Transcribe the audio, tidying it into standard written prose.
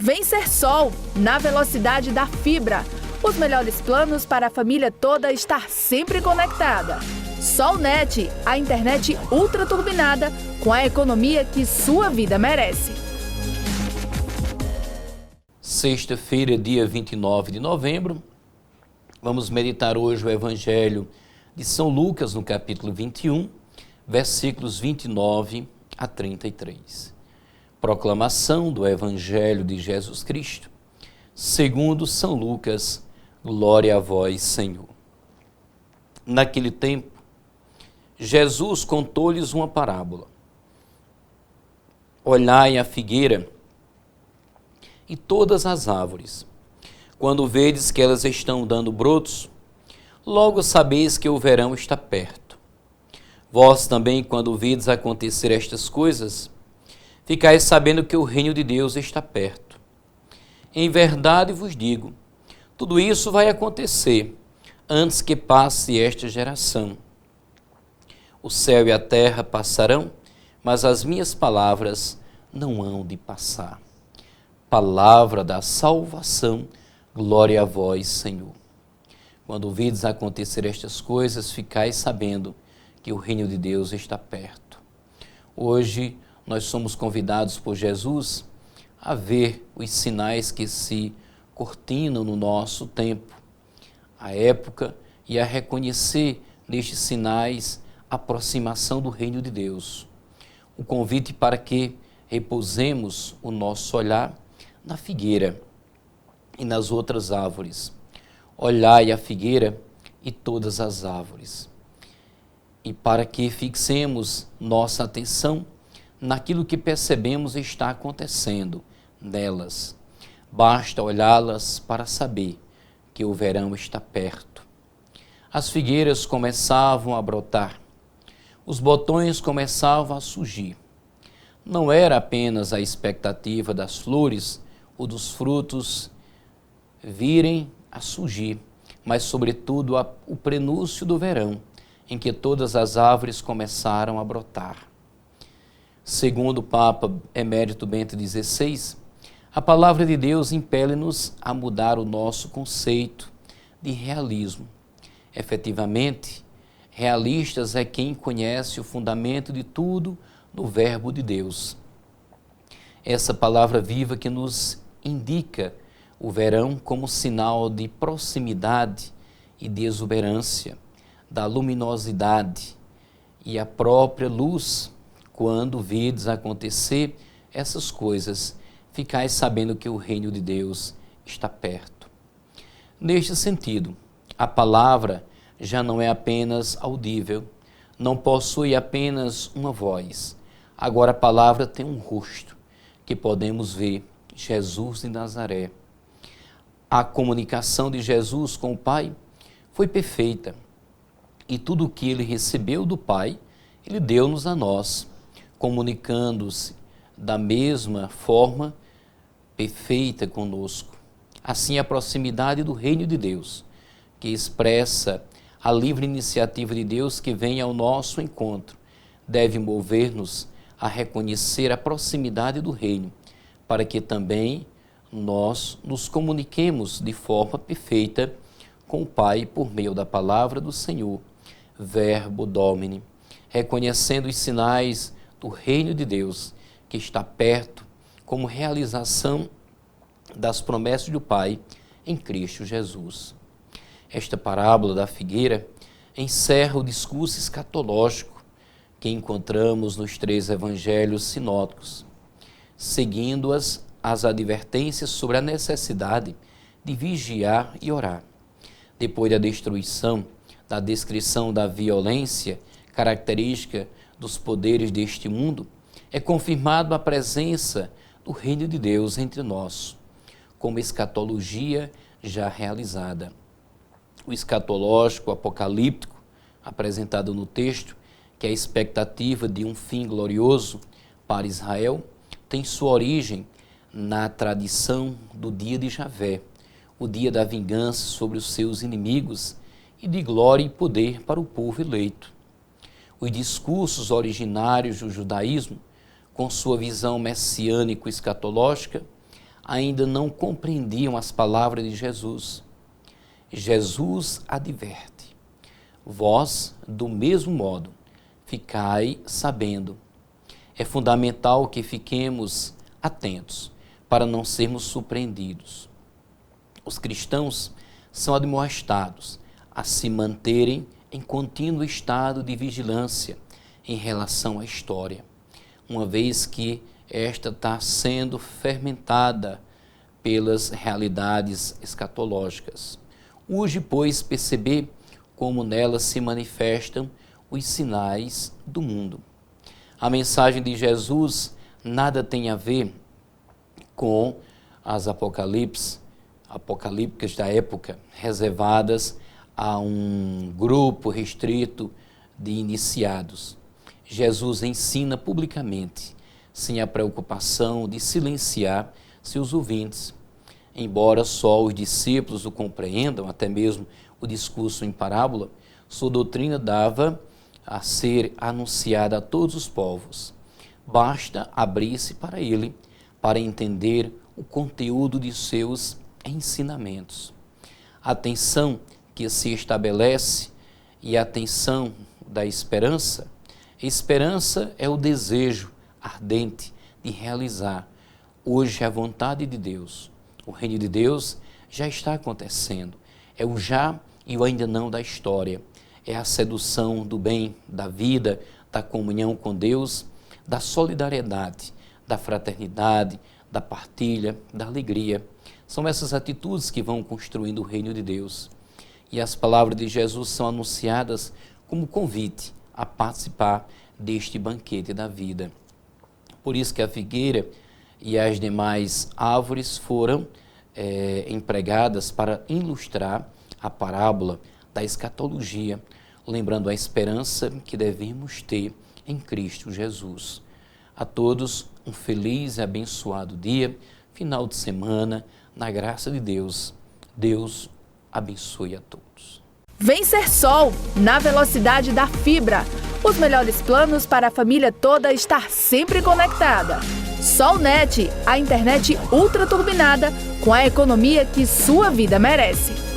Vem ser Sol, na velocidade da fibra. Os melhores planos para a família toda estar sempre conectada. Solnet, a internet ultra turbinada com a economia que sua vida merece. Sexta-feira, dia 29 de novembro, vamos meditar hoje o Evangelho de São Lucas, no capítulo 21, versículos 29 a 33. Proclamação do Evangelho de Jesus Cristo, segundo São Lucas, glória a vós, Senhor. Naquele tempo, Jesus contou-lhes uma parábola. Olhai a figueira e todas as árvores. Quando vedes que elas estão dando brotos, logo sabeis que o verão está perto. Vós também, quando vedes acontecer estas coisas, ficais sabendo que o reino de Deus está perto. Em verdade vos digo, tudo isso vai acontecer antes que passe esta geração. O céu e a terra passarão, mas as minhas palavras não hão de passar. Palavra da salvação, glória a vós, Senhor. Quando vedes acontecer estas coisas, ficais sabendo que o reino de Deus está perto. Hoje, nós somos convidados por Jesus a ver os sinais que se cortinam no nosso tempo, a época, e a reconhecer nestes sinais a aproximação do reino de Deus. O convite para que repousemos o nosso olhar na figueira e nas outras árvores. Olhai a figueira e todas as árvores. E para que fixemos nossa atenção naquilo que percebemos está acontecendo nelas. Basta olhá-las para saber que o verão está perto. As figueiras começavam a brotar, os botões começavam a surgir. Não era apenas a expectativa das flores ou dos frutos virem a surgir, mas sobretudo o prenúncio do verão, em que todas as árvores começaram a brotar. Segundo o Papa Emérito Bento XVI, a palavra de Deus impele-nos a mudar o nosso conceito de realismo. Efetivamente, realistas é quem conhece o fundamento de tudo no verbo de Deus. Essa palavra viva que nos indica o verão como sinal de proximidade e de exuberância, da luminosidade e a própria luz. Quando vedes acontecer essas coisas, ficais sabendo que o reino de Deus está perto. Neste sentido, a palavra já não é apenas audível, não possui apenas uma voz. Agora a palavra tem um rosto que podemos ver, Jesus de Nazaré. A comunicação de Jesus com o Pai foi perfeita e tudo o que ele recebeu do Pai, ele deu-nos a nós, comunicando-se da mesma forma perfeita conosco. Assim, a proximidade do reino de Deus, que expressa a livre iniciativa de Deus que vem ao nosso encontro, deve mover-nos a reconhecer a proximidade do reino, para que também nós nos comuniquemos de forma perfeita com o Pai por meio da palavra do Senhor, Verbo Domini, reconhecendo os sinais do reino de Deus que está perto como realização das promessas do Pai em Cristo Jesus. Esta parábola da figueira encerra o discurso escatológico que encontramos nos 3 evangelhos sinóticos, seguindo as advertências sobre a necessidade de vigiar e orar. Depois da destruição, da descrição da violência característica dos poderes deste mundo, é confirmado a presença do reino de Deus entre nós, como escatologia já realizada. O escatológico apocalíptico, apresentado no texto, que é a expectativa de um fim glorioso para Israel, tem sua origem na tradição do dia de Javé, o dia da vingança sobre os seus inimigos e de glória e poder para o povo eleito. Os discursos originários do judaísmo, com sua visão messiânico-escatológica, ainda não compreendiam as palavras de Jesus. Jesus adverte: vós, do mesmo modo, ficai sabendo. É fundamental que fiquemos atentos para não sermos surpreendidos. Os cristãos são admoestados a se manterem em contínuo estado de vigilância em relação à história, uma vez que esta está sendo fermentada pelas realidades escatológicas. Urge, pois, perceber como nelas se manifestam os sinais do mundo. A mensagem de Jesus nada tem a ver com as apocalípticas da época, reservadas a um grupo restrito de iniciados. Jesus ensina publicamente, sem a preocupação de silenciar seus ouvintes. Embora só os discípulos o compreendam, até mesmo o discurso em parábola, sua doutrina dava a ser anunciada a todos os povos. Basta abrir-se para ele para entender o conteúdo de seus ensinamentos. A tensão que se estabelece e a tensão da esperança. Esperança é o desejo ardente de realizar hoje a vontade de Deus. O reino de Deus já está acontecendo. É o já e o ainda não da história. É a sedução do bem, da vida, da comunhão com Deus, da solidariedade, da fraternidade, da partilha, da alegria. São essas atitudes que vão construindo o reino de Deus. E as palavras de Jesus são anunciadas como convite a participar deste banquete da vida. Por isso que a figueira e as demais árvores foram empregadas para ilustrar a parábola da escatologia, lembrando a esperança que devemos ter em Cristo Jesus. A todos um feliz e abençoado dia, final de semana, na graça de Deus. Deus abençoe a todos. Vem ser Sol, na velocidade da fibra. Os melhores planos para a família toda estar sempre conectada. Solnet, a internet ultra turbinada com a economia que sua vida merece.